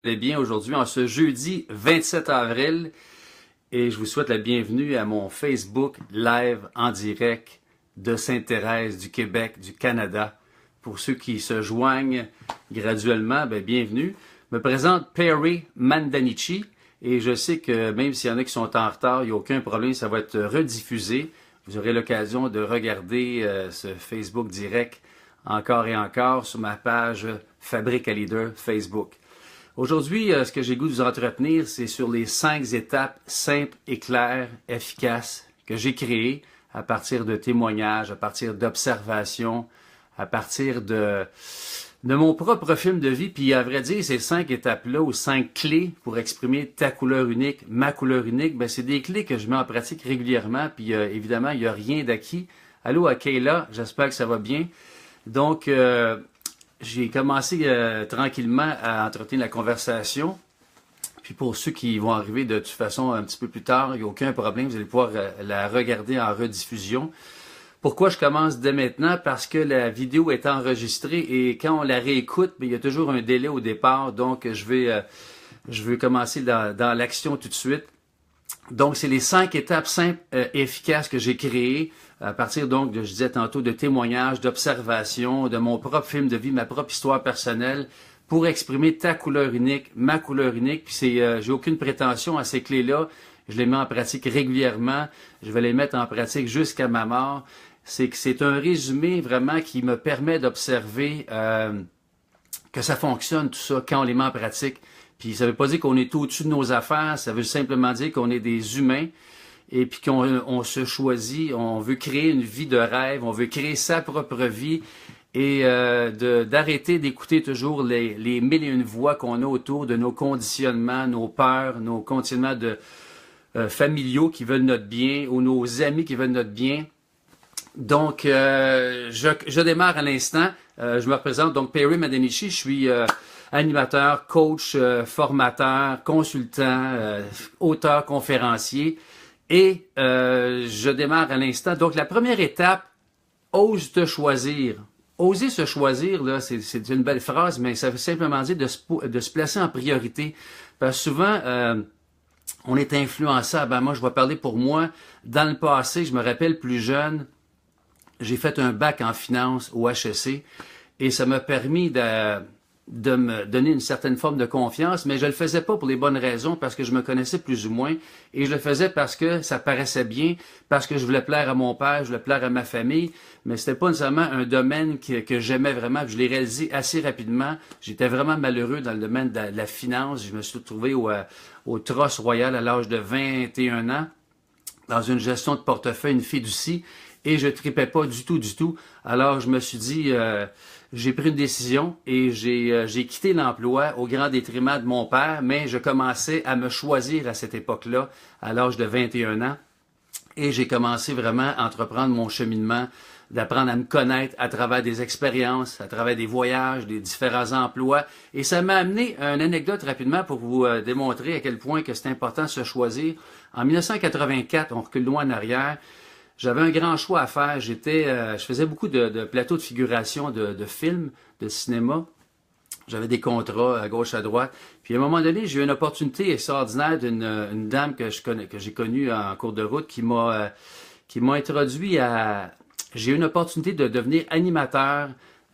Bien aujourd'hui en ce jeudi 27 avril et je vous souhaite la bienvenue à mon Facebook live en direct de Sainte-Thérèse, du Québec, du Canada. Pour ceux qui se joignent graduellement, bienvenue. Je me présente Perry Mandanichi et je sais que même s'il y en a qui sont en retard, il n'y a aucun problème, ça va être rediffusé. Vous aurez l'occasion de regarder ce Facebook direct encore et encore sur ma page Fabrique à Leader Facebook. Aujourd'hui, ce que j'ai le goût de vous entretenir, c'est sur les 5 étapes simples et claires, efficaces, que j'ai créées à partir de témoignages, à partir d'observations, à partir de mon propre film de vie. Puis à vrai dire, ces 5 étapes-là, ou 5 clés pour exprimer ta couleur unique, ma couleur unique, c'est des clés que je mets en pratique régulièrement. Puis évidemment, il n'y a rien d'acquis. Allô à Kayla, j'espère que ça va bien. Donc, j'ai commencé tranquillement à entretenir la conversation. Puis pour ceux qui vont arriver de toute façon un petit peu plus tard, il n'y a aucun problème, vous allez pouvoir la regarder en rediffusion. Pourquoi je commence dès maintenant? Parce que la vidéo est enregistrée et quand on la réécoute, il y a toujours un délai au départ. Donc je vais commencer dans l'action tout de suite. Donc, c'est les 5 étapes simples et efficaces que j'ai créées à partir donc, je disais tantôt, de témoignages, d'observations, de mon propre film de vie, ma propre histoire personnelle pour exprimer ta couleur unique, ma couleur unique. Puis j'ai aucune prétention à ces clés-là. Je les mets en pratique régulièrement. Je vais les mettre en pratique jusqu'à ma mort. C'est un résumé vraiment qui me permet d'observer que ça fonctionne tout ça quand on les met en pratique. Puis ça veut pas dire qu'on est au-dessus de nos affaires, ça veut simplement dire qu'on est des humains et puis qu'on se choisit, on veut créer une vie de rêve, on veut créer sa propre vie et d'arrêter d'écouter toujours les mille et une voix qu'on a autour de nos conditionnements, nos peurs, nos conditionnements familiaux qui veulent notre bien ou nos amis qui veulent notre bien. Donc, je démarre à l'instant. Je me représente donc Perry Mandanichi, je suis animateur, coach, formateur, consultant, auteur, conférencier. Et je démarre à l'instant. Donc, la première étape, ose te choisir. Oser se choisir, là, c'est une belle phrase, mais ça veut simplement dire de se placer en priorité. Parce que souvent, on est influencé. Moi, je vais parler pour moi. Dans le passé, je me rappelle plus jeune, j'ai fait un bac en finance au HEC et ça m'a permis de me donner une certaine forme de confiance, mais je le faisais pas pour les bonnes raisons, parce que je me connaissais plus ou moins, et je le faisais parce que ça paraissait bien, parce que je voulais plaire à mon père, je voulais plaire à ma famille, mais c'était pas nécessairement un domaine que j'aimais vraiment, je l'ai réalisé assez rapidement. J'étais vraiment malheureux dans le domaine de la finance, je me suis retrouvé au Trosse Royal à l'âge de 21 ans, dans une gestion de portefeuille, une fiducie, et je tripais pas du tout. Alors je me suis dit, j'ai pris une décision et j'ai quitté l'emploi au grand détriment de mon père, mais je commençais à me choisir à cette époque-là, à l'âge de 21 ans, et j'ai commencé vraiment à entreprendre mon cheminement, d'apprendre à me connaître à travers des expériences, à travers des voyages, des différents emplois. Et ça m'a amené une anecdote rapidement pour vous démontrer à quel point que c'est important de se choisir. En 1984, on recule loin en arrière, j'avais un grand choix à faire. Je faisais beaucoup de plateaux de figuration de films, de cinéma. J'avais des contrats à gauche, à droite. Puis à un moment donné, j'ai eu une opportunité extraordinaire d'une dame que j'ai connue en cours de route qui m'a introduit à... J'ai eu une opportunité de devenir animateur,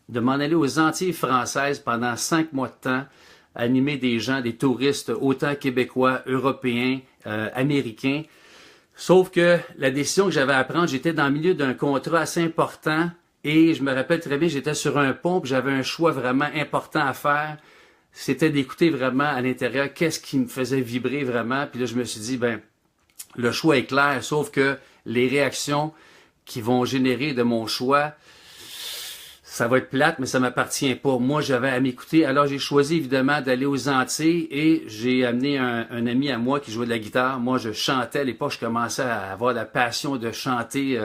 de m'en aller aux Antilles françaises pendant 5 mois de temps, animer des gens, des touristes, autant québécois, européens, américains. Sauf que la décision que j'avais à prendre, j'étais dans le milieu d'un contrat assez important et je me rappelle très bien, j'étais sur un pont et j'avais un choix vraiment important à faire. C'était d'écouter vraiment à l'intérieur qu'est-ce qui me faisait vibrer vraiment. Puis là, je me suis dit, le choix est clair, sauf que les réactions qui vont générer de mon choix, ça va être plate, mais ça m'appartient pas. Moi, j'avais à m'écouter. Alors, j'ai choisi évidemment d'aller aux Antilles et j'ai amené un ami à moi qui jouait de la guitare. Moi, je chantais. À l'époque, je commençais à avoir la passion de chanter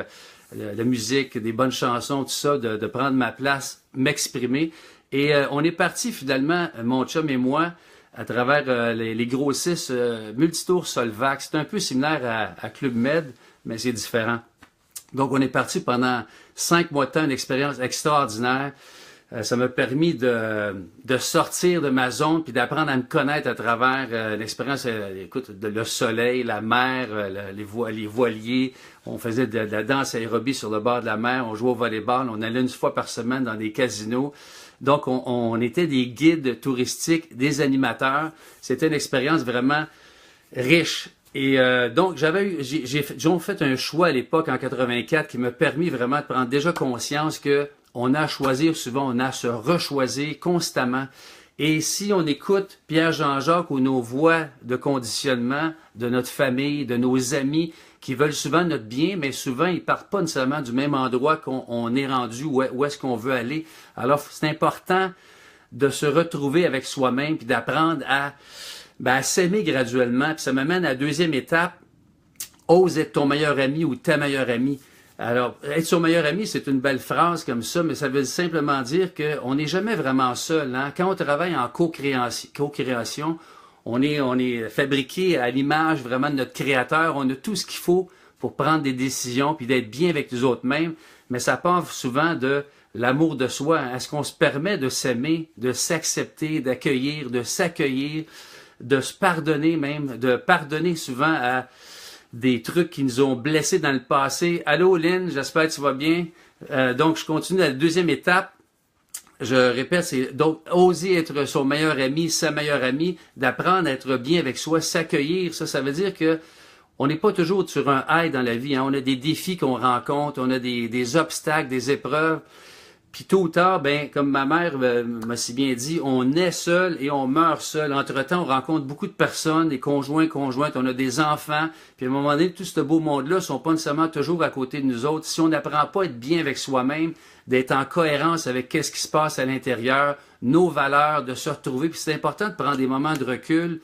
la musique, des bonnes chansons, tout ça, de prendre ma place, m'exprimer. Et on est parti finalement, mon chum et moi, à travers les grossistes Multitour Solvac. C'est un peu similaire à Club Med, mais c'est différent. Donc, on est parti pendant 5 mois de temps, une expérience extraordinaire. Ça m'a permis de sortir de ma zone puis d'apprendre à me connaître à travers l'expérience, écoute, le soleil, la mer, les voiliers. On faisait de la danse aérobie sur le bord de la mer, on jouait au volleyball, on allait une fois par semaine dans des casinos. Donc, on était des guides touristiques, des animateurs. C'était une expérience vraiment riche. Et donc, j'ai fait un choix à l'époque, en 84, qui m'a permis vraiment de prendre déjà conscience que on a à choisir souvent, on a à se rechoisir constamment. Et si on écoute Pierre-Jean Jacques ou nos voix de conditionnement de notre famille, de nos amis, qui veulent souvent notre bien, mais souvent ils partent pas nécessairement du même endroit qu'on est rendu, où est-ce qu'on veut aller. Alors, c'est important de se retrouver avec soi-même puis d'apprendre à s'aimer graduellement. Puis ça m'amène à la deuxième étape. Ose être ton meilleur ami ou ta meilleure amie. Alors, être son meilleur ami, c'est une belle phrase comme ça, mais ça veut simplement dire qu'on n'est jamais vraiment seul. Hein? Quand on travaille en co-création, on est fabriqué à l'image vraiment de notre créateur. On a tout ce qu'il faut pour prendre des décisions puis d'être bien avec nous autres mêmes. Mais ça part souvent de l'amour de soi. Est-ce qu'on se permet de s'aimer, de s'accepter, d'accueillir, de s'accueillir, de se pardonner même, de pardonner souvent à des trucs qui nous ont blessés dans le passé. Allô Lynn, j'espère que tu vas bien. Donc, je continue à la deuxième étape. Je répète, c'est donc oser être son meilleur ami, sa meilleure amie, d'apprendre à être bien avec soi, s'accueillir. Ça veut dire que on n'est pas toujours sur un high dans la vie. Hein. On a des défis qu'on rencontre, on a des obstacles, des épreuves. Puis tôt ou tard, comme ma mère m'a si bien dit, on est seul et on meurt seul. Entre-temps, on rencontre beaucoup de personnes, des conjoints, conjointes, on a des enfants. Puis à un moment donné, tout ce beau monde-là ne sont pas nécessairement toujours à côté de nous autres. Si on n'apprend pas à être bien avec soi-même, d'être en cohérence avec qu'est-ce qui se passe à l'intérieur, nos valeurs, de se retrouver. Puis c'est important de prendre des moments de recul.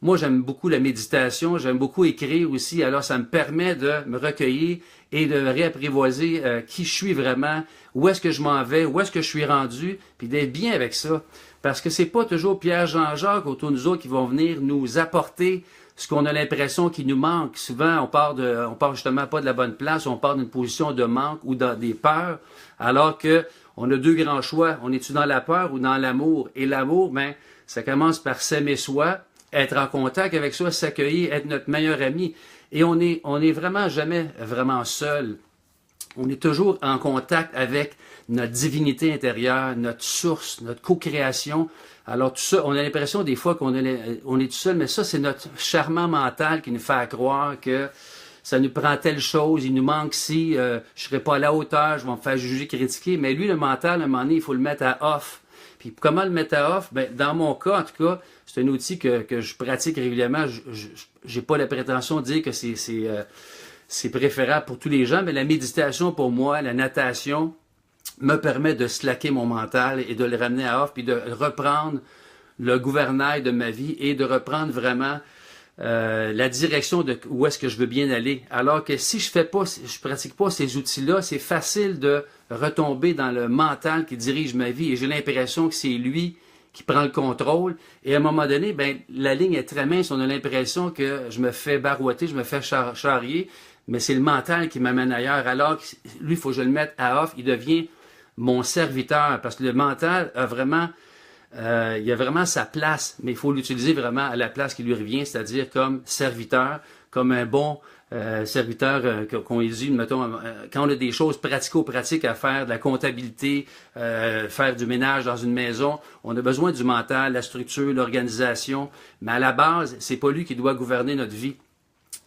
Moi, j'aime beaucoup la méditation, j'aime beaucoup écrire aussi, alors ça me permet de me recueillir et de réapprivoiser qui je suis vraiment, où est-ce que je m'en vais, où est-ce que je suis rendu, puis d'être bien avec ça. Parce que c'est pas toujours Pierre-Jean Jacques autour de nous autres qui vont venir nous apporter ce qu'on a l'impression qu'il nous manque. Souvent, on part justement pas de la bonne place, on part d'une position de manque ou dans des peurs, alors que on a deux grands choix. On est-tu dans la peur ou dans l'amour? Et l'amour, ça commence par s'aimer soi, être en contact avec soi, s'accueillir, être notre meilleur ami. Et on est vraiment jamais vraiment seul. On est toujours en contact avec notre divinité intérieure, notre source, notre co-création. Alors tout ça, on a l'impression des fois on est tout seul, mais ça, c'est notre charmant mental qui nous fait croire que ça nous prend telle chose, il nous manque si, je serai pas à la hauteur, je vais me faire juger, critiquer. Mais lui, le mental, à un moment donné, il faut le mettre à off. Puis comment le mettre à off? Dans mon cas, en tout cas, c'est un outil que je pratique régulièrement. J'ai pas la prétention de dire que c'est préférable pour tous les gens, mais la méditation pour moi, la natation, me permet de slacker mon mental et de le ramener à off, puis de reprendre le gouvernail de ma vie et de reprendre vraiment la direction de où est-ce que je veux bien aller. Alors que si je pratique pas ces outils-là, c'est facile de retomber dans le mental qui dirige ma vie et j'ai l'impression que c'est lui qui prend le contrôle. Et à un moment donné, la ligne est très mince. On a l'impression que je me fais barouetter, je me fais charrier, mais c'est le mental qui m'amène ailleurs. Alors que lui, il faut que je le mette à off. Il devient mon serviteur parce que le mental a vraiment il a vraiment sa place, mais il faut l'utiliser vraiment à la place qui lui revient, c'est-à-dire comme serviteur, comme un bon serviteur qu'on dit, mettons, quand on a des choses pratico-pratiques à faire, de la comptabilité, faire du ménage dans une maison, on a besoin du mental, la structure, l'organisation, mais à la base, c'est pas lui qui doit gouverner notre vie.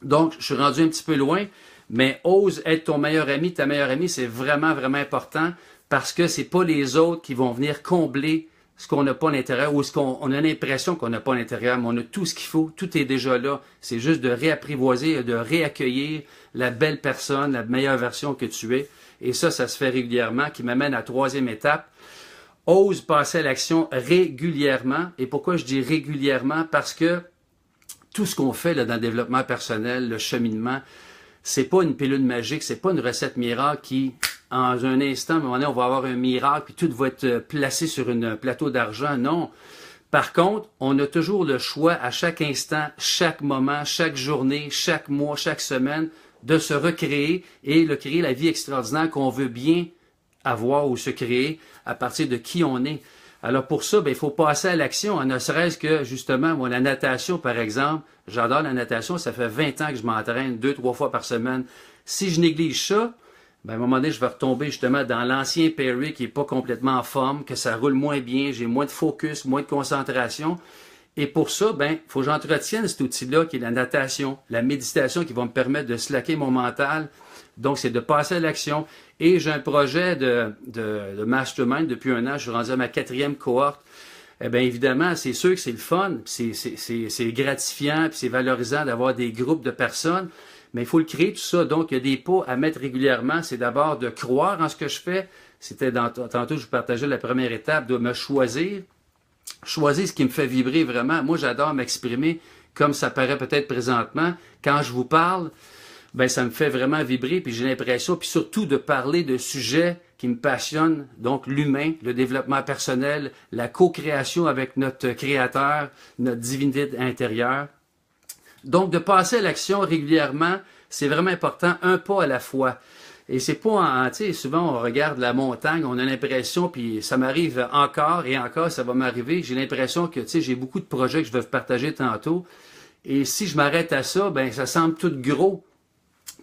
Donc, je suis rendu un petit peu loin, mais ose être ton meilleur ami, ta meilleure amie, c'est vraiment, vraiment important parce que c'est pas les autres qui vont venir combler ce qu'on n'a pas à l'intérieur ou ce qu'on a l'impression qu'on n'a pas à l'intérieur, mais on a tout ce qu'il faut, tout est déjà là. C'est juste de réapprivoiser, de réaccueillir la belle personne, la meilleure version que tu es. Et ça se fait régulièrement, qui m'amène à la troisième étape. Ose passer à l'action régulièrement. Et pourquoi je dis régulièrement? Parce que tout ce qu'on fait là, dans le développement personnel, le cheminement, c'est pas une pilule magique, c'est pas une recette miracle qui, en un instant, à un moment donné, on va avoir un miracle, puis tout va être placé sur un plateau d'argent. Non. Par contre, on a toujours le choix à chaque instant, chaque moment, chaque journée, chaque mois, chaque semaine, de se recréer et de créer la vie extraordinaire qu'on veut bien avoir ou se créer à partir de qui on est. Alors pour ça, il faut passer à l'action, ne serait-ce que justement, moi, la natation, par exemple, j'adore la natation, ça fait 20 ans que je m'entraîne 2-3 fois par semaine. Si je néglige ça, à un moment donné, je vais retomber justement dans l'ancien Perry qui est pas complètement en forme, que ça roule moins bien, j'ai moins de focus, moins de concentration. Et pour ça, il faut que j'entretienne cet outil-là qui est la natation, la méditation qui va me permettre de slacker mon mental. Donc, c'est de passer à l'action. Et j'ai un projet de mastermind depuis 1 an. Je suis rendu à ma 4e cohorte. Eh bien, évidemment, c'est sûr que c'est le fun, c'est gratifiant, puis c'est valorisant d'avoir des groupes de personnes. Mais il faut le créer, tout ça. Donc, il y a des pas à mettre régulièrement. C'est d'abord de croire en ce que je fais. C'était tantôt, je vous partageais la première étape, de me choisir. Choisir ce qui me fait vibrer vraiment. Moi, j'adore m'exprimer comme ça paraît peut-être présentement. Quand je vous parle, ça me fait vraiment vibrer, puis j'ai l'impression, puis surtout de parler de sujets qui me passionnent, donc l'humain, le développement personnel, la co-création avec notre créateur, notre divinité intérieure. Donc, de passer à l'action régulièrement, c'est vraiment important, un pas à la fois. Et c'est pas, tu sais, souvent on regarde la montagne, on a l'impression, puis ça m'arrive encore et encore, ça va m'arriver, j'ai l'impression que, tu sais, j'ai beaucoup de projets que je vais vous partager tantôt. Et si je m'arrête à ça, ça semble tout gros,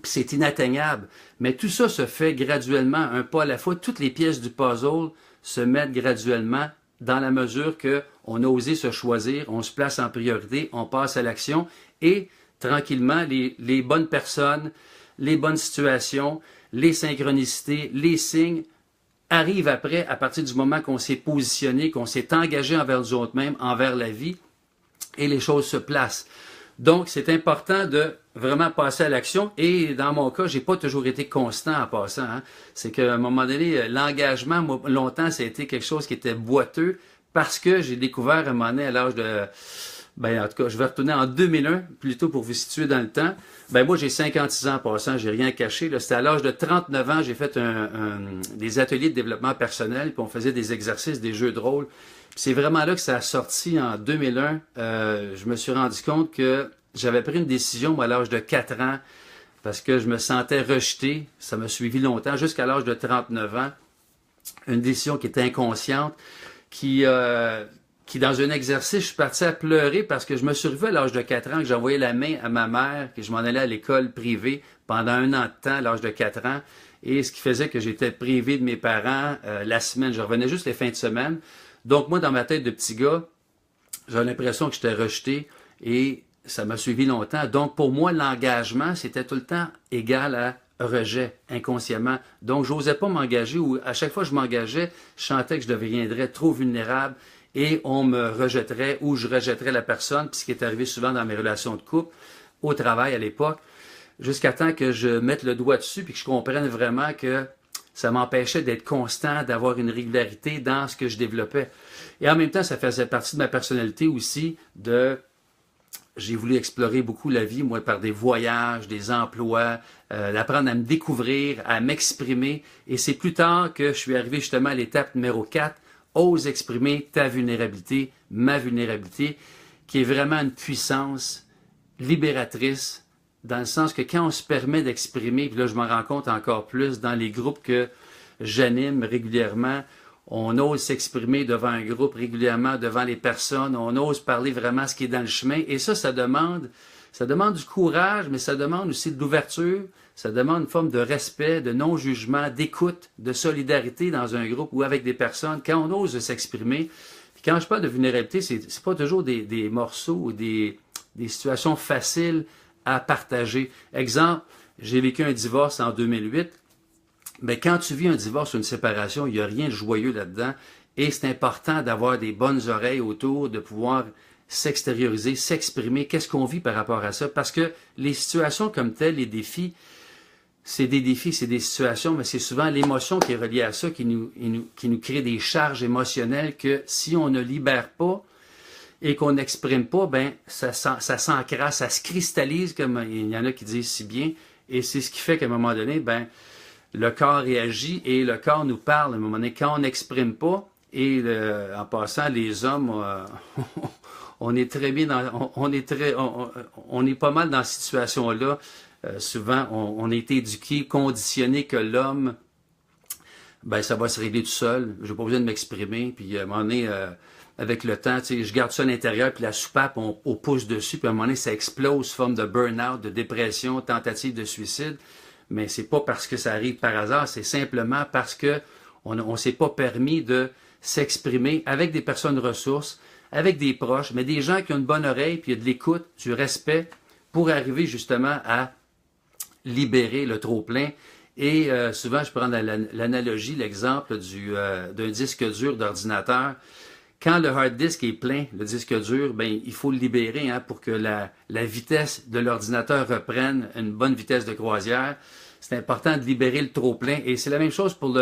puis c'est inatteignable. Mais tout ça se fait graduellement, un pas à la fois. Toutes les pièces du puzzle se mettent graduellement dans la mesure qu'on a osé se choisir, on se place en priorité, on passe à l'action et tranquillement, les bonnes personnes, les bonnes situations, les synchronicités, les signes arrivent après à partir du moment qu'on s'est positionné, qu'on s'est engagé envers nous autres mêmes, envers la vie et les choses se placent. Donc, c'est important de vraiment passer à l'action. Et dans mon cas, j'ai pas toujours été constant en passant. C'est qu'à un moment donné, l'engagement, moi, longtemps, ça a été quelque chose qui était boiteux parce que j'ai découvert à un moment donné, à l'âge de... en tout cas, je vais retourner en 2001, plutôt pour vous situer dans le temps. Moi, j'ai 56 ans en passant, j'ai rien caché. C'était à l'âge de 39 ans, j'ai fait des ateliers de développement personnel, puis on faisait des exercices, des jeux de rôle. C'est vraiment là que ça a sorti en 2001. Je me suis rendu compte que j'avais pris une décision, moi, à l'âge de 4 ans, parce que je me sentais rejeté. Ça m'a suivi longtemps, jusqu'à l'âge de 39 ans. Une décision qui était inconsciente, qui dans un exercice, je suis parti à pleurer parce que je me suis revu à l'âge de 4 ans, que j'envoyais la main à ma mère, que je m'en allais à l'école privée pendant 1 an de temps, à l'âge de 4 ans. Et ce qui faisait que j'étais privé de mes parents la semaine. Je revenais juste les fins de semaine. Donc, moi, dans ma tête de petit gars, j'avais l'impression que j'étais rejeté et ça m'a suivi longtemps. Donc, pour moi, l'engagement, c'était tout le temps égal à rejet, inconsciemment. Donc, j'osais pas m'engager ou à chaque fois que je m'engageais, je sentais que je deviendrais trop vulnérable et on me rejetterait ou je rejetterais la personne. Puis ce qui est arrivé souvent dans mes relations de couple, au travail à l'époque, jusqu'à temps que je mette le doigt dessus puis que je comprenne vraiment que ça m'empêchait d'être constant, d'avoir une régularité dans ce que je développais. Et en même temps, ça faisait partie de ma personnalité aussi j'ai voulu explorer beaucoup la vie, moi, par des voyages, des emplois, d'apprendre à me découvrir, à m'exprimer. Et c'est plus tard que je suis arrivé justement à l'étape numéro 4, ose exprimer ta vulnérabilité, ma vulnérabilité, qui est vraiment une puissance libératrice, dans le sens que quand on se permet d'exprimer, puis là je m'en rends compte encore plus dans les groupes que j'anime régulièrement, on ose s'exprimer devant un groupe régulièrement, devant les personnes, on ose parler vraiment ce qui est dans le chemin, et ça demande du courage, mais ça demande aussi de l'ouverture, ça demande une forme de respect, de non-jugement, d'écoute, de solidarité dans un groupe ou avec des personnes, quand on ose s'exprimer. Puis quand je parle de vulnérabilité, c'est pas toujours des morceaux ou des situations faciles à partager. Exemple, j'ai vécu un divorce en 2008. Quand tu vis un divorce ou une séparation, il n'y a rien de joyeux là-dedans. Et c'est important d'avoir des bonnes oreilles autour, de pouvoir s'extérioriser, s'exprimer. Qu'est-ce qu'on vit par rapport à ça? Parce que les situations comme telles, les défis, c'est des défis, c'est des situations, mais c'est souvent l'émotion qui est reliée à ça qui nous crée des charges émotionnelles que si on ne libère pas, et qu'on n'exprime pas, ça s'encrasse, ça se cristallise, comme il y en a qui disent si bien, et c'est ce qui fait qu'à un moment donné, le corps réagit et le corps nous parle. À un moment donné, quand on n'exprime pas, et en passant, les hommes, on est très bien on est pas mal dans cette situation-là. Souvent, on est éduqué, conditionné que l'homme ben ça va se régler tout seul. J'ai pas besoin de m'exprimer. Puis à un moment donné, avec le temps, tu sais, je garde ça à l'intérieur, puis la soupape, on pousse dessus, puis à un moment donné, ça explose, forme de burn-out, de dépression, tentative de suicide. Mais c'est pas parce que ça arrive par hasard, c'est simplement parce que on s'est pas permis de s'exprimer avec des personnes ressources, avec des proches, mais des gens qui ont une bonne oreille, puis il y a de l'écoute, du respect, pour arriver justement à libérer le trop-plein. Et souvent, je prends l'analogie, l'exemple d'un disque dur d'ordinateur. Quand le hard disk est plein, le disque dur, ben il faut le libérer pour que la vitesse de l'ordinateur reprenne une bonne vitesse de croisière. C'est important de libérer le trop-plein. Et c'est la même chose pour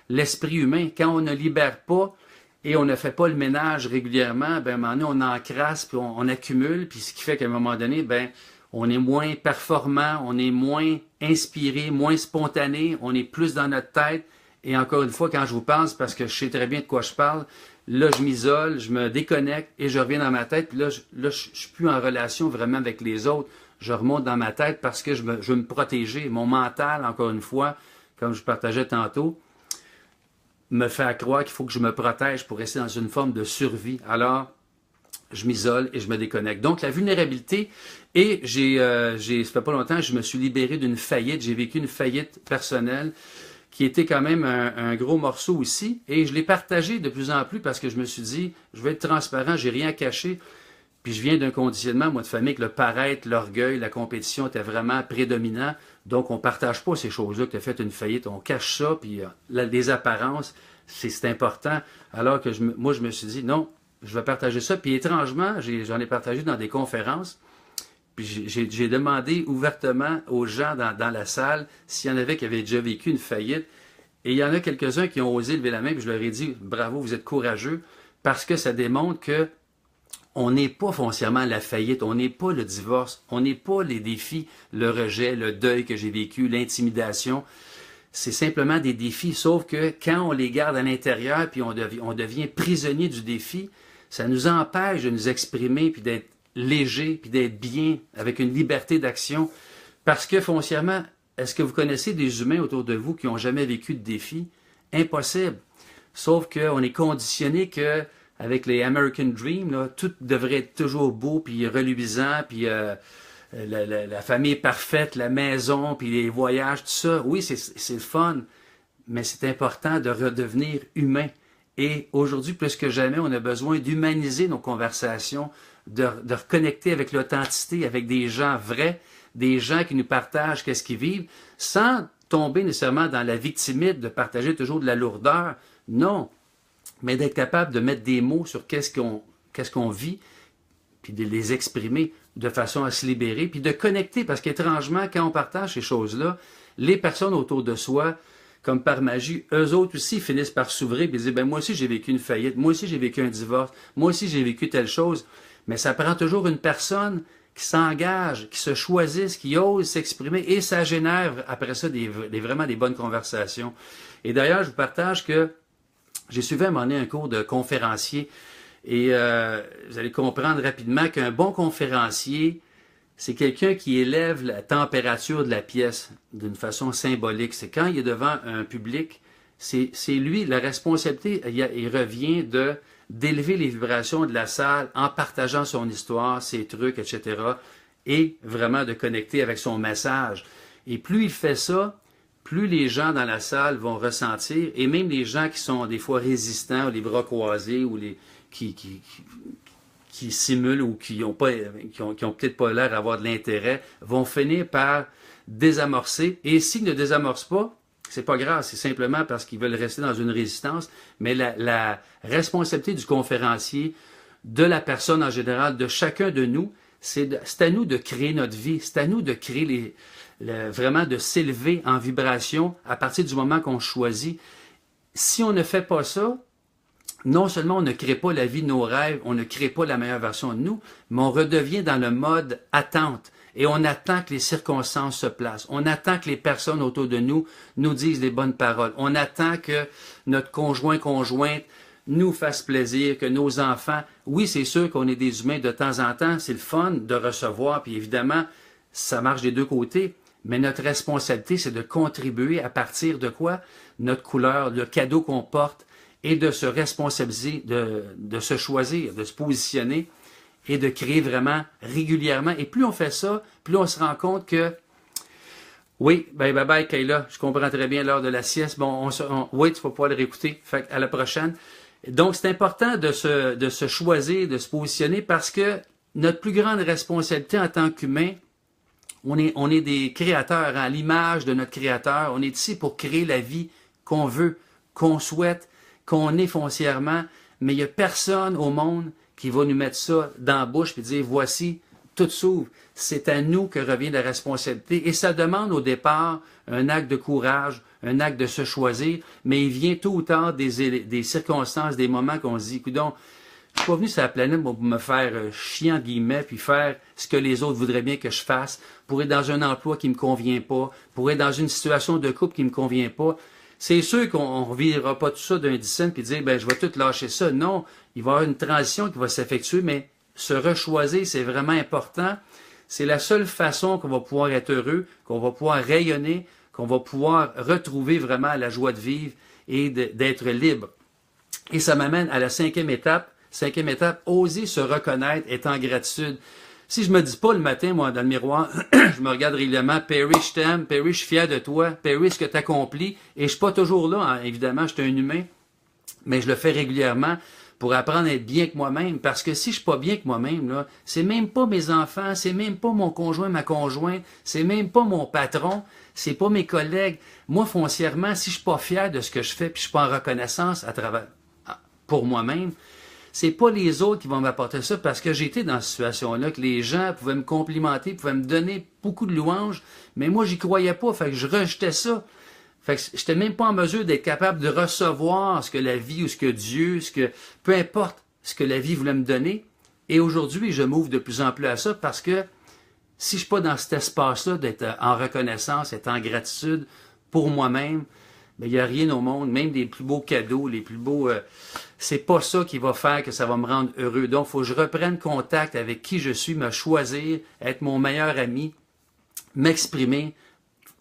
l'esprit humain. Quand on ne libère pas et on ne fait pas le ménage régulièrement, ben à un moment donné, on encrasse, puis on accumule, puis ce qui fait qu'à un moment donné, ben on est moins performant, on est moins inspiré, moins spontané, on est plus dans notre tête. Et encore une fois, quand je vous parle, c'est parce que je sais très bien de quoi je parle. Là, je m'isole, je me déconnecte et je reviens dans ma tête. Puis là, je suis plus en relation vraiment avec les autres. Je remonte dans ma tête parce que je veux me protéger. Mon mental, encore une fois, comme je partageais tantôt, me fait croire qu'il faut que je me protège pour rester dans une forme de survie. Alors, je m'isole et je me déconnecte. Donc, la vulnérabilité, et ça fait pas longtemps, je me suis libéré d'une faillite. J'ai vécu une faillite personnelle qui était quand même un gros morceau aussi. Et je l'ai partagé de plus en plus parce que je me suis dit, je vais être transparent, j'ai rien à cacher. Puis je viens d'un conditionnement, moi, de famille, que le paraître, l'orgueil, la compétition était vraiment prédominant. Donc, on partage pas ces choses-là, que tu as fait une faillite. On cache ça, puis les apparences, c'est important. Alors que moi, je me suis dit, non, je vais partager ça. Puis étrangement, j'en ai partagé dans des conférences. Puis j'ai demandé ouvertement aux gens dans la salle s'il y en avait qui avaient déjà vécu une faillite. Et il y en a quelques-uns qui ont osé lever la main, puis je leur ai dit, bravo, vous êtes courageux, parce que ça démontre que on n'est pas foncièrement la faillite, on n'est pas le divorce, on n'est pas les défis, le rejet, le deuil que j'ai vécu, l'intimidation. C'est simplement des défis, sauf que quand on les garde à l'intérieur, puis on devient prisonnier du défi, ça nous empêche de nous exprimer, puis d'être léger, puis d'être bien, avec une liberté d'action. Parce que foncièrement, est-ce que vous connaissez des humains autour de vous qui n'ont jamais vécu de défi? Impossible. Sauf qu'on est conditionné que avec les American Dream, là, tout devrait être toujours beau, puis reluisant, puis la famille parfaite, la maison, puis les voyages, tout ça. Oui, c'est le fun, mais c'est important de redevenir humain. Et aujourd'hui, plus que jamais, on a besoin d'humaniser nos conversations, de reconnecter avec l'authenticité, avec des gens vrais, des gens qui nous partagent qu'est-ce qu'ils vivent, sans tomber nécessairement dans la victimite de partager toujours de la lourdeur. Non, mais d'être capable de mettre des mots sur qu'est-ce qu'on vit, puis de les exprimer de façon à se libérer, puis de connecter, parce qu'étrangement, quand on partage ces choses-là, les personnes autour de soi, comme par magie, eux autres aussi finissent par s'ouvrir et dire, ben moi aussi j'ai vécu une faillite, moi aussi j'ai vécu un divorce, moi aussi j'ai vécu telle chose. Mais ça prend toujours une personne qui s'engage, qui se choisisse, qui ose s'exprimer, et ça génère après ça vraiment des bonnes conversations. Et d'ailleurs, je vous partage que j'ai suivi à un moment donné un cours de conférencier, et vous allez comprendre rapidement qu'un bon conférencier, c'est quelqu'un qui élève la température de la pièce d'une façon symbolique. C'est quand il est devant un public, c'est lui, la responsabilité, il revient d'élever les vibrations de la salle en partageant son histoire, ses trucs, etc. et vraiment de connecter avec son message. Et plus il fait ça, plus les gens dans la salle vont ressentir, et même les gens qui sont des fois résistants, ou les bras croisés, ou qui simulent ou qui ont peut-être pas l'air d'avoir de l'intérêt, vont finir par désamorcer. Et s'ils ne désamorcent pas, c'est pas grave, c'est simplement parce qu'ils veulent rester dans une résistance, mais la responsabilité du conférencier, de la personne en général, de chacun de nous, c'est à nous de créer notre vie, c'est à nous de créer vraiment de s'élever en vibration à partir du moment qu'on choisit. Si on ne fait pas ça, non seulement on ne crée pas la vie de nos rêves, on ne crée pas la meilleure version de nous, mais on redevient dans le mode attente. Et on attend que les circonstances se placent. On attend que les personnes autour de nous nous disent les bonnes paroles. On attend que notre conjointe nous fasse plaisir, que nos enfants... Oui, c'est sûr qu'on est des humains de temps en temps. C'est le fun de recevoir, puis évidemment, ça marche des deux côtés. mais notre responsabilité, c'est de contribuer à partir de quoi? Notre couleur, le cadeau qu'on porte, et de se responsabiliser, de se choisir, de se positionner et de créer vraiment régulièrement. Et plus on fait ça, plus on se rend compte que oui, bye bye Kayla, je comprends très bien l'heure de la sieste. Bon, oui, tu vas pouvoir le réécouter. Fait à la prochaine. Donc, c'est important de se choisir, de se positionner parce que notre plus grande responsabilité en tant qu'humain, on est des créateurs, à l'image de notre créateur. On est ici pour créer la vie qu'on veut, qu'on souhaite, qu'on est foncièrement, mais il n'y a personne au monde qui va nous mettre ça dans la bouche et dire, voici, tout s'ouvre. C'est à nous que revient la responsabilité. Et ça demande au départ un acte de courage, un acte de se choisir, mais il vient tôt ou tard des circonstances, des moments qu'on se dit, coudonc, je suis pas venu sur la planète pour me faire chier en guillemets, puis faire ce que les autres voudraient bien que je fasse, pour être dans un emploi qui me convient pas, pour être dans une situation de couple qui me convient pas. C'est sûr qu'on ne vivra pas tout ça d'un dixaine puis dire, ben, je vais tout lâcher ça. Non, il va y avoir une transition qui va s'effectuer, mais se rechoisir, c'est vraiment important. C'est la seule façon qu'on va pouvoir être heureux, qu'on va pouvoir rayonner, qu'on va pouvoir retrouver vraiment la joie de vivre et d'être libre. Et ça m'amène à la cinquième étape. Cinquième étape, oser se reconnaître, être en gratitude. Si je me dis pas le matin, moi, dans le miroir, je me regarde régulièrement, Perry, je t'aime, Perry, je suis fier de toi, Perry, ce que tu accomplis, et je suis pas toujours là, hein, évidemment, je suis un humain, mais je le fais régulièrement pour apprendre à être bien que moi-même, parce que si je suis pas bien que moi-même, là, c'est même pas mes enfants, c'est même pas mon conjoint, ma conjointe, c'est même pas mon patron, c'est pas mes collègues. Moi, foncièrement, si je suis pas fier de ce que je fais, puis je suis pas en reconnaissance pour moi-même, c'est pas les autres qui vont m'apporter ça parce que j'ai été dans cette situation-là, que les gens pouvaient me complimenter, pouvaient me donner beaucoup de louanges, mais moi, j'y croyais pas, fait que je rejetais ça. Fait que j'étais même pas en mesure d'être capable de recevoir ce que la vie ou ce que Dieu, peu importe ce que la vie voulait me donner. Et aujourd'hui, je m'ouvre de plus en plus à ça parce que si je suis pas dans cet espace-là d'être en reconnaissance, être en gratitude pour moi-même, ben, il n'y a rien au monde, même des plus beaux cadeaux, les plus beaux... c'est pas ça qui va faire que ça va me rendre heureux. Donc, il faut que je reprenne contact avec qui je suis, me choisir, être mon meilleur ami, m'exprimer,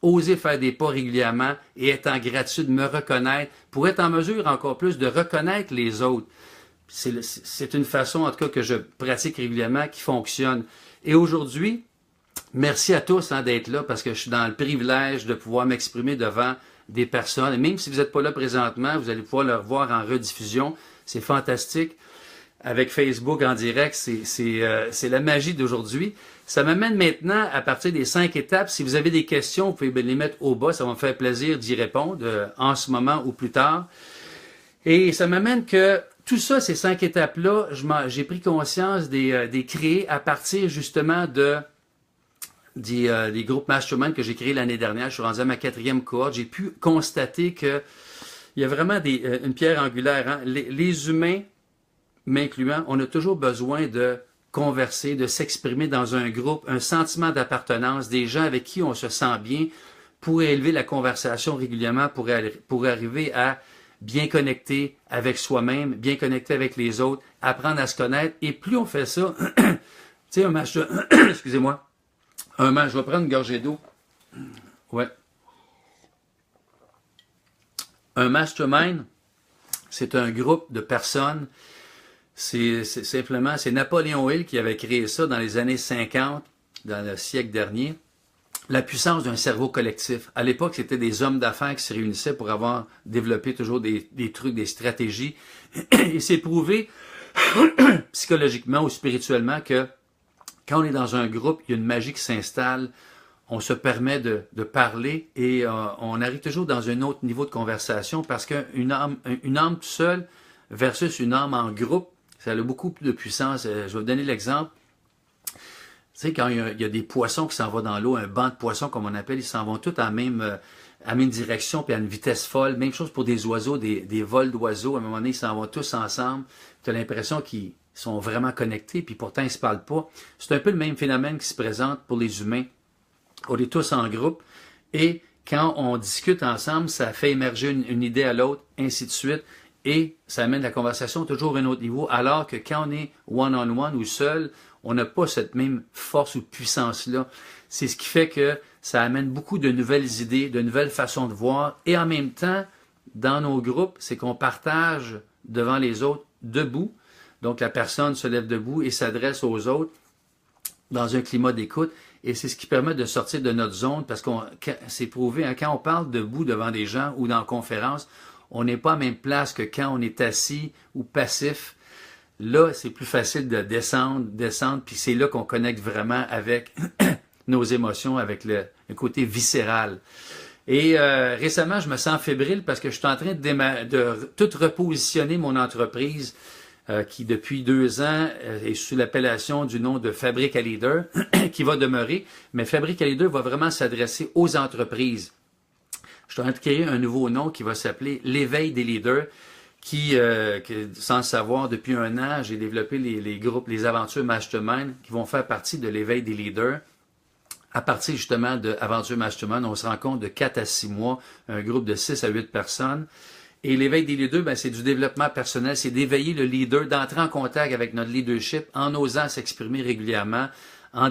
oser faire des pas régulièrement et être en gratitude, me reconnaître, pour être en mesure encore plus de reconnaître les autres. C'est une façon, en tout cas, que je pratique régulièrement, qui fonctionne. Et aujourd'hui, merci à tous d'être là, parce que je suis dans le privilège de pouvoir m'exprimer devant des personnes. Et même si vous n'êtes pas là présentement, vous allez pouvoir le revoir en rediffusion. C'est fantastique. Avec Facebook en direct, c'est la magie d'aujourd'hui. Ça m'amène maintenant à partir des 5 étapes. Si vous avez des questions, vous pouvez les mettre au bas. Ça va me faire plaisir d'y répondre en ce moment ou plus tard. Et ça m'amène que tout ça, ces 5 étapes-là, j'ai pris conscience des créer à partir justement des groupes Mastermind que j'ai créés l'année dernière. Je suis rendu à ma 4e cohorte. J'ai pu constater que il y a vraiment une pierre angulaire. Hein? Les humains, m'incluant, on a toujours besoin de converser, de s'exprimer dans un groupe, un sentiment d'appartenance, des gens avec qui on se sent bien pour élever la conversation régulièrement, pour arriver à bien connecter avec soi-même, bien connecter avec les autres, apprendre à se connaître. Et plus on fait ça, tu sais, un match de... excusez-moi. Je vais prendre une gorgée d'eau. Ouais. Un mastermind, c'est un groupe de personnes. C'est simplement, c'est Napoléon Hill qui avait créé ça dans les années 50, dans le siècle dernier. La puissance d'un cerveau collectif. À l'époque, c'était des hommes d'affaires qui se réunissaient pour avoir développé toujours des trucs, des stratégies. Et c'est prouvé psychologiquement ou spirituellement que quand on est dans un groupe, il y a une magie qui s'installe, on se permet de parler et on arrive toujours dans un autre niveau de conversation parce qu'une âme toute seule versus une âme en groupe, ça a beaucoup plus de puissance. Je vais vous donner l'exemple. Tu sais, quand il y a des poissons qui s'en vont dans l'eau, un banc de poissons comme on appelle, ils s'en vont tous à la même direction puis à une vitesse folle. Même chose pour des oiseaux, des vols d'oiseaux. À un moment donné, ils s'en vont tous ensemble. Tu as l'impression qu'ils sont vraiment connectés, puis pourtant ils ne se parlent pas. C'est un peu le même phénomène qui se présente pour les humains. On est tous en groupe et quand on discute ensemble, ça fait émerger une idée à l'autre, ainsi de suite, et ça amène la conversation toujours à un autre niveau, alors que quand on est one-on-one ou seul, on n'a pas cette même force ou puissance-là. C'est ce qui fait que ça amène beaucoup de nouvelles idées, de nouvelles façons de voir. Et en même temps, dans nos groupes, c'est qu'on partage devant les autres debout. Donc, la personne se lève debout et s'adresse aux autres dans un climat d'écoute. Et c'est ce qui permet de sortir de notre zone parce que c'est prouvé, hein, quand on parle debout devant des gens ou dans conférence, on n'est pas à la même place que quand on est assis ou passif. Là, c'est plus facile de descendre, puis c'est là qu'on connecte vraiment avec nos émotions, avec le côté viscéral. Et récemment, je me sens fébrile parce que je suis en train de tout repositionner mon entreprise qui, depuis 2 ans, est sous l'appellation du nom de Fabrique à Leader, qui va demeurer. Mais Fabrique à Leader va vraiment s'adresser aux entreprises. Je suis en train de créer un nouveau nom qui va s'appeler l'Éveil des leaders, qui, sans le savoir, depuis 1 an, j'ai développé les groupes, les aventures Mastermind, qui vont faire partie de l'Éveil des leaders. À partir justement de Aventure Mastermind, on se rend compte de 4 à 6 mois, un groupe de 6 à 8 personnes. Et l'éveil des leaders, ben, c'est du développement personnel, c'est d'éveiller le leader, d'entrer en contact avec notre leadership en osant s'exprimer régulièrement, en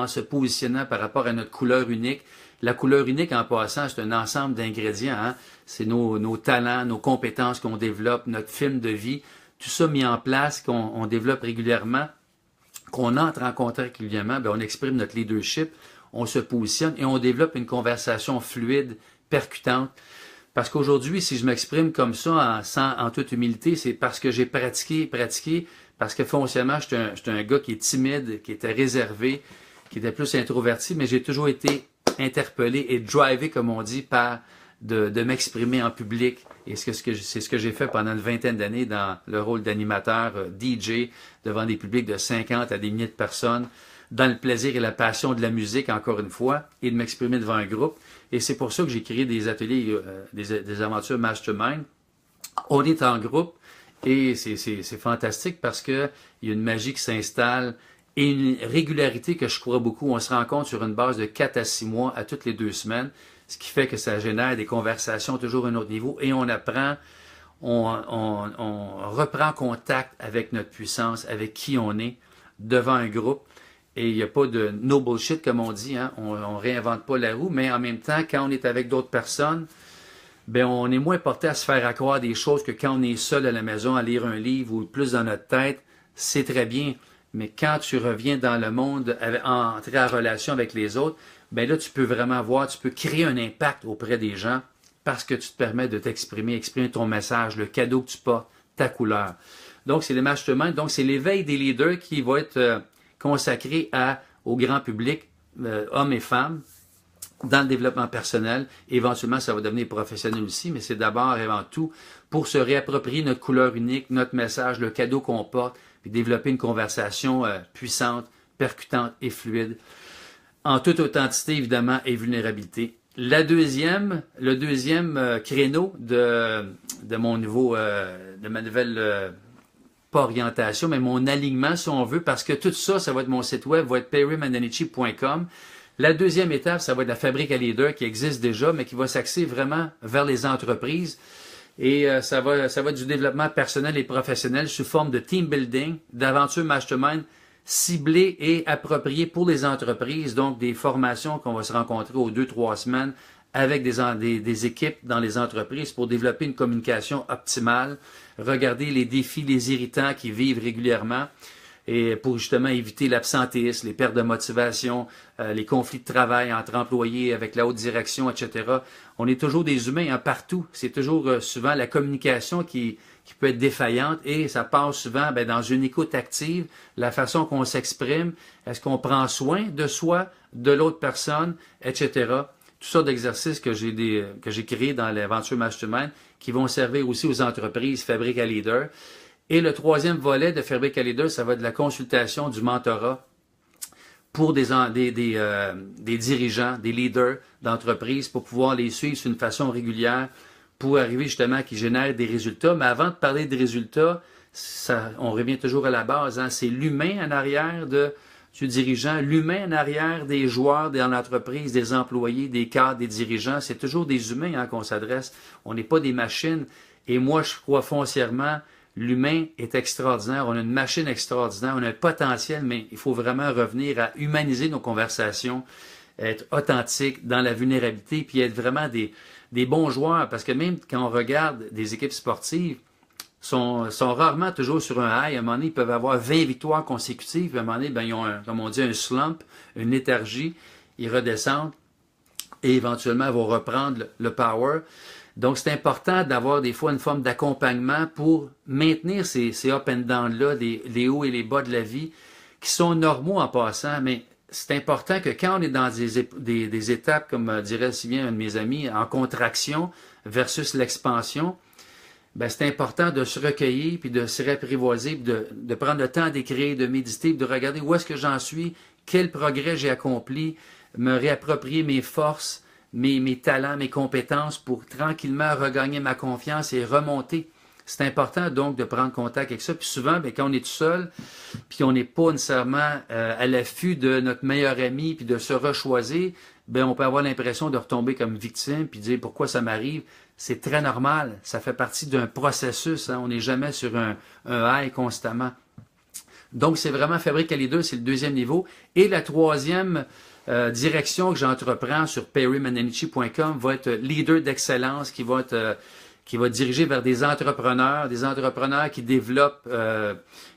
se positionnant par rapport à notre couleur unique. La couleur unique, en passant, c'est un ensemble d'ingrédients. Hein? C'est nos talents, nos compétences qu'on développe, notre film de vie, tout ça mis en place, qu'on développe régulièrement, qu'on entre en contact régulièrement, ben, on exprime notre leadership, on se positionne et on développe une conversation fluide, percutante. Parce qu'aujourd'hui, si je m'exprime comme ça, en toute humilité, c'est parce que j'ai pratiqué, parce que foncièrement, j'étais un gars qui est timide, qui était réservé, qui était plus introverti, mais j'ai toujours été interpellé et drivé, comme on dit, par de m'exprimer en public. Et c'est ce que j'ai fait pendant une 20aine d'années dans le rôle d'animateur DJ devant des publics de 50 à des milliers de personnes, dans le plaisir et la passion de la musique, encore une fois, et de m'exprimer devant un groupe. Et c'est pour ça que j'ai créé des ateliers, des aventures Mastermind. On est en groupe et c'est fantastique parce que il y a une magie qui s'installe et une régularité que je crois beaucoup. On se rencontre sur une base de 4 à 6 mois à toutes les 2 semaines, ce qui fait que ça génère des conversations toujours à un autre niveau et on apprend, on reprend contact avec notre puissance, avec qui on est devant un groupe. Et il n'y a pas de no bullshit, comme on dit, hein? On réinvente pas la roue, mais en même temps, quand on est avec d'autres personnes, ben on est moins porté à se faire accroire des choses que quand on est seul à la maison à lire un livre ou plus dans notre tête, c'est très bien. Mais quand tu reviens dans le monde, entrer en relation avec les autres, ben là, tu peux vraiment voir, tu peux créer un impact auprès des gens parce que tu te permets de t'exprimer, exprimer ton message, le cadeau que tu portes, ta couleur. Donc, c'est les masterminds. Donc, c'est l'éveil des leaders qui va être consacré au grand public, hommes et femmes, dans le développement personnel. Éventuellement, ça va devenir professionnel aussi, mais c'est d'abord et avant tout pour se réapproprier notre couleur unique, notre message, le cadeau qu'on porte, puis développer une conversation puissante, percutante et fluide, en toute authenticité, évidemment, et vulnérabilité. Le deuxième créneau de mon nouveau, de ma nouvelle pas orientation, mais mon alignement, si on veut, parce que tout ça, ça va être mon site web, va être perrymandanichi.com. La deuxième étape, ça va être la Fabrique à Leader qui existe déjà, mais qui va s'axer vraiment vers les entreprises. Et ça va être du développement personnel et professionnel sous forme de team building, d'aventure mastermind ciblées et appropriées pour les entreprises. Donc, des formations qu'on va se rencontrer aux 2-3 semaines avec des équipes dans les entreprises pour développer une communication optimale, regarder les défis, les irritants qu'ils vivent régulièrement et pour justement éviter l'absentéisme, les pertes de motivation, les conflits de travail entre employés avec la haute direction, etc. On est toujours des humains hein, partout. C'est toujours souvent la communication qui peut être défaillante et ça passe souvent dans une écoute active, la façon qu'on s'exprime, est-ce qu'on prend soin de soi, de l'autre personne, etc. Tout ça d'exercices que j'ai créés dans l'aventure Mastermind qui vont servir aussi aux entreprises Fabrique à Leader. Et le troisième volet de Fabrique à Leader, ça va être de la consultation, du mentorat pour des dirigeants, des leaders d'entreprises pour pouvoir les suivre d'une façon régulière pour arriver justement qu'ils génèrent des résultats. Mais avant de parler de résultats, on revient toujours à la base. Hein, c'est l'humain en arrière du dirigeant, l'humain en arrière des joueurs dans l'entreprise, des employés, des cadres, des dirigeants. C'est toujours des humains hein, qu'on s'adresse. On n'est pas des machines. Et moi, je crois foncièrement, l'humain est extraordinaire. On a une machine extraordinaire. On a un potentiel, mais il faut vraiment revenir à humaniser nos conversations. être authentique dans la vulnérabilité, puis être vraiment des bons joueurs, parce que même quand on regarde des équipes sportives, sont rarement toujours sur un high. À un moment donné, ils peuvent avoir 20 victoires consécutives, puis à un moment donné, ben, ils ont, comme on dit, un slump, une léthargie, ils redescendent, et éventuellement, ils vont reprendre le power. Donc, c'est important d'avoir des fois une forme d'accompagnement pour maintenir ces up and down-là, les hauts et les bas de la vie, qui sont normaux en passant, mais c'est important que quand on est dans des étapes, comme dirait si bien un de mes amis, en contraction versus l'expansion, ben c'est important de se recueillir, puis de se réapprivoiser, puis de prendre le temps d'écrire, de méditer, puis de regarder où est-ce que j'en suis, quel progrès j'ai accompli, me réapproprier mes forces, mes talents, mes compétences pour tranquillement regagner ma confiance et remonter. C'est important donc de prendre contact avec ça. Puis souvent, bien, quand on est tout seul, puis on n'est pas nécessairement à l'affût de notre meilleur ami, puis de se rechoisir, bien, on peut avoir l'impression de retomber comme victime, puis dire pourquoi ça m'arrive. C'est très normal. Ça fait partie d'un processus. Hein. On n'est jamais sur un high constamment. Donc, c'est vraiment Fabrique à leader, c'est le deuxième niveau. Et la troisième direction que j'entreprends sur perrymananichi.com va être leader d'excellence qui va diriger vers des entrepreneurs qui développent,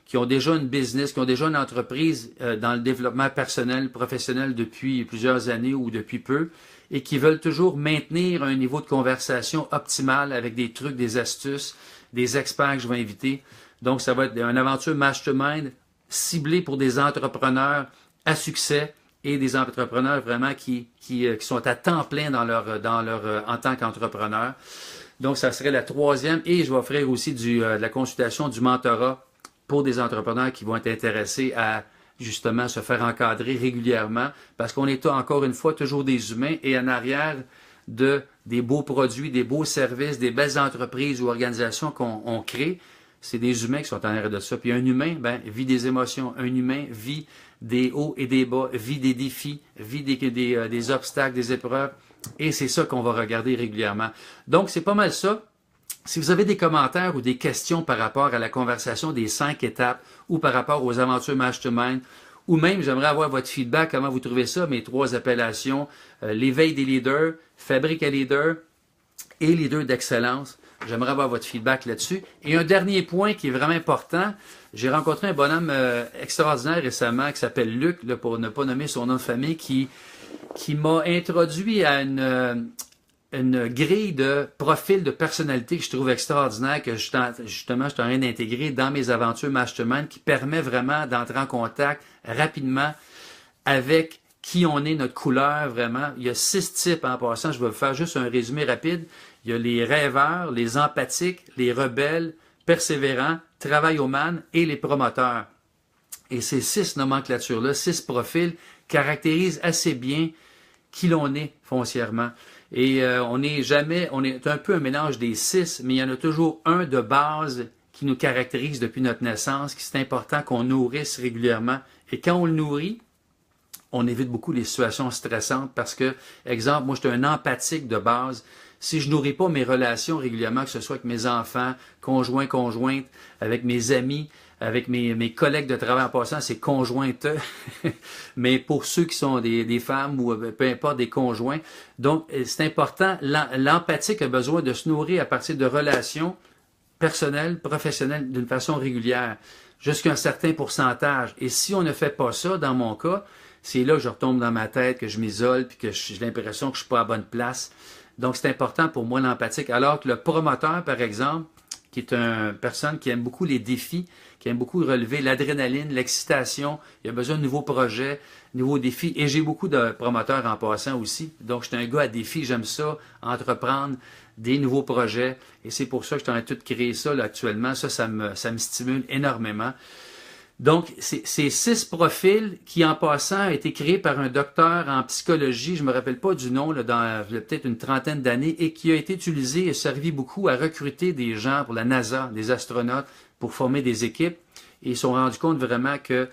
qui ont déjà une business, qui ont déjà une entreprise dans le développement personnel, professionnel depuis plusieurs années ou depuis peu, et qui veulent toujours maintenir un niveau de conversation optimal avec des trucs, des astuces, des experts que je vais inviter. Donc, ça va être une aventure mastermind ciblée pour des entrepreneurs à succès et des entrepreneurs vraiment qui sont à temps plein dans leur en tant qu'entrepreneurs. Donc, ça serait la troisième. Et je vais offrir aussi de la consultation, du mentorat pour des entrepreneurs qui vont être intéressés à justement se faire encadrer régulièrement parce qu'on est encore une fois toujours des humains et en arrière des beaux produits, des beaux services, des belles entreprises ou organisations qu'on crée, c'est des humains qui sont en arrière de ça. Puis un humain, ben, vit des émotions. Un humain vit des hauts et des bas, vit des défis, vit des obstacles, des épreuves. Et c'est ça qu'on va regarder régulièrement. Donc, c'est pas mal ça. Si vous avez des commentaires ou des questions par rapport à la conversation des 5 étapes ou par rapport aux aventures Mastermind, ou même, j'aimerais avoir votre feedback, comment vous trouvez ça, mes 3 appellations, l'éveil des leaders, Fabrique à leader et leader d'excellence. J'aimerais avoir votre feedback là-dessus. Et un dernier point qui est vraiment important, j'ai rencontré un bonhomme extraordinaire récemment qui s'appelle Luc, là, pour ne pas nommer son nom de famille, qui m'a introduit à une grille de profil de personnalité que je trouve extraordinaire, que justement je suis en train d'intégrer dans mes aventures Mastermind, qui permet vraiment d'entrer en contact rapidement avec qui on est, notre couleur vraiment. Il y a 6 types en passant, je vais vous faire juste un résumé rapide. Il y a les rêveurs, les empathiques, les rebelles, persévérants, travaillomanes et les promoteurs. Et ces 6 nomenclatures-là, 6 profils, caractérisent assez bien qui l'on est foncièrement. Et on est un peu un mélange des 6, mais il y en a toujours un de base qui nous caractérise depuis notre naissance, qui c'est important qu'on nourrisse régulièrement. Et quand on le nourrit, on évite beaucoup les situations stressantes parce que, exemple, moi, je suis un empathique de base. Si je nourris pas mes relations régulièrement, que ce soit avec mes enfants, conjoints, conjointes, avec mes amis, avec mes collègues de travail en passant, c'est conjointes, mais pour ceux qui sont des femmes ou peu importe, des conjoints. Donc, c'est important, l'empathique a besoin de se nourrir à partir de relations personnelles, professionnelles, d'une façon régulière, jusqu'à un certain pourcentage. Et si on ne fait pas ça, dans mon cas, c'est là que je retombe dans ma tête, que je m'isole, puis que j'ai l'impression que je suis pas à bonne place. Donc, c'est important pour moi l'empathique. Alors que le promoteur, par exemple, qui est une personne qui aime beaucoup les défis, qui aime beaucoup relever l'adrénaline, l'excitation, il a besoin de nouveaux projets, nouveaux défis. Et j'ai beaucoup de promoteurs en passant aussi. Donc, je suis un gars à défi, j'aime ça, entreprendre des nouveaux projets. Et c'est pour ça que je suis en train de créer ça là, actuellement. Ça me stimule énormément. Donc, ces 6 profils qui, en passant, ont été créés par un docteur en psychologie, je me rappelle pas du nom, là, il y a peut-être une trentaine d'années, et qui a été utilisé et servi beaucoup à recruter des gens pour la NASA, des astronautes, pour former des équipes. Et ils se sont rendus compte vraiment que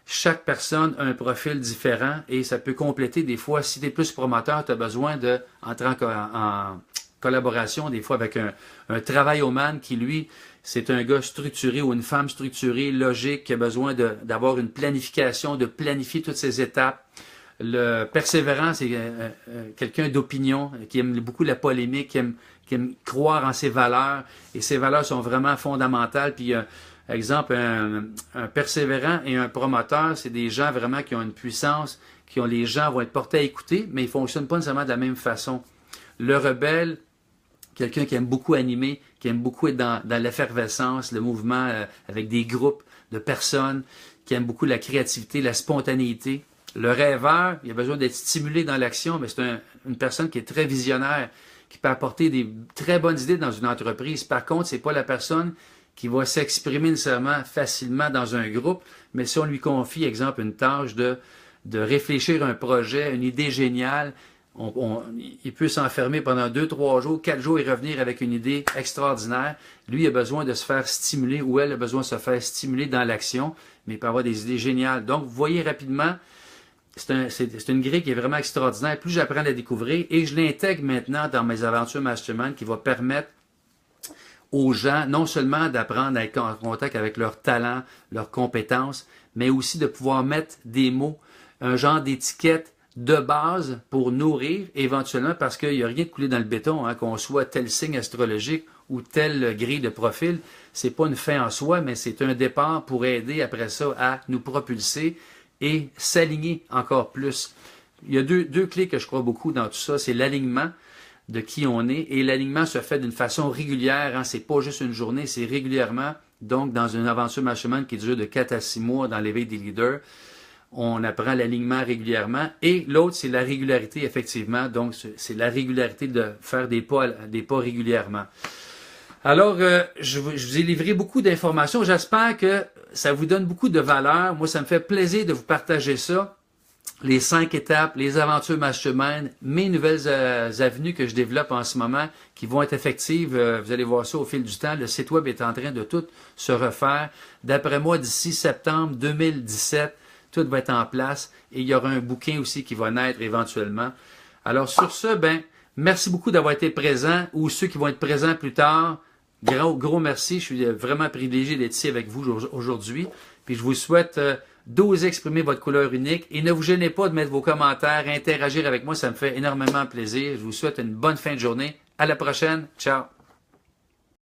chaque personne a un profil différent et ça peut compléter des fois. Si tu es plus promoteur, tu as besoin d'entrer en collaboration, des fois avec un travailloman qui, lui, c'est un gars structuré ou une femme structurée, logique, qui a besoin d'avoir une planification, de planifier toutes ces étapes. Le persévérant, c'est quelqu'un d'opinion, qui aime beaucoup la polémique, qui aime croire en ses valeurs, et ses valeurs sont vraiment fondamentales. Puis, exemple, un persévérant et un promoteur, c'est des gens vraiment qui ont une puissance, les gens vont être portés à écouter, mais ils ne fonctionnent pas nécessairement de la même façon. Le rebelle, quelqu'un qui aime beaucoup animer, qui aime beaucoup être dans l'effervescence, le mouvement avec des groupes de personnes, qui aime beaucoup la créativité, la spontanéité. Le rêveur, il a besoin d'être stimulé dans l'action, mais c'est une personne qui est très visionnaire, qui peut apporter des très bonnes idées dans une entreprise. Par contre, c'est pas la personne qui va s'exprimer nécessairement facilement dans un groupe, mais si on lui confie, exemple, une tâche de réfléchir à un projet, une idée géniale, il peut s'enfermer pendant 2, 3 jours, 4 jours et revenir avec une idée extraordinaire. Lui, il a besoin de se faire stimuler, ou elle a besoin de se faire stimuler dans l'action, mais il peut avoir des idées géniales. Donc, vous voyez rapidement, c'est une grille qui est vraiment extraordinaire. Plus j'apprends à la découvrir, et je l'intègre maintenant dans mes aventures Mastermind, qui va permettre aux gens non seulement d'apprendre à être en contact avec leurs talents, leurs compétences, mais aussi de pouvoir mettre des mots, un genre d'étiquette de base pour nourrir éventuellement, parce qu'il n'y a rien de coulé dans le béton, hein, qu'on soit tel signe astrologique ou telle grille de profil. C'est pas une fin en soi, mais c'est un départ pour aider après ça à nous propulser et s'aligner encore plus. Il y a deux clés que je crois beaucoup dans tout ça, c'est l'alignement de qui on est, et l'alignement se fait d'une façon régulière, hein, c'est pas juste une journée, c'est régulièrement. Donc, dans une aventure Mastermind qui dure de 4 à 6 mois dans l'éveil des leaders, on apprend l'alignement régulièrement. Et l'autre, c'est la régularité, effectivement. Donc, c'est la régularité de faire des pas régulièrement. Alors, je vous ai livré beaucoup d'informations. J'espère que ça vous donne beaucoup de valeur. Moi, ça me fait plaisir de vous partager ça. Les 5 étapes, les aventures Mastermind, mes nouvelles avenues que je développe en ce moment, qui vont être effectives. Vous allez voir ça au fil du temps. Le site web est en train de tout se refaire. D'après moi, d'ici septembre 2017, tout va être en place. Et il y aura un bouquin aussi qui va naître éventuellement. Alors sur ce, merci beaucoup d'avoir été présent, ou ceux qui vont être présents plus tard. Gros merci. Je suis vraiment privilégié d'être ici avec vous aujourd'hui. Puis je vous souhaite d'oser exprimer votre couleur unique, et ne vous gênez pas de mettre vos commentaires, interagir avec moi, ça me fait énormément plaisir. Je vous souhaite une bonne fin de journée. À la prochaine. Ciao.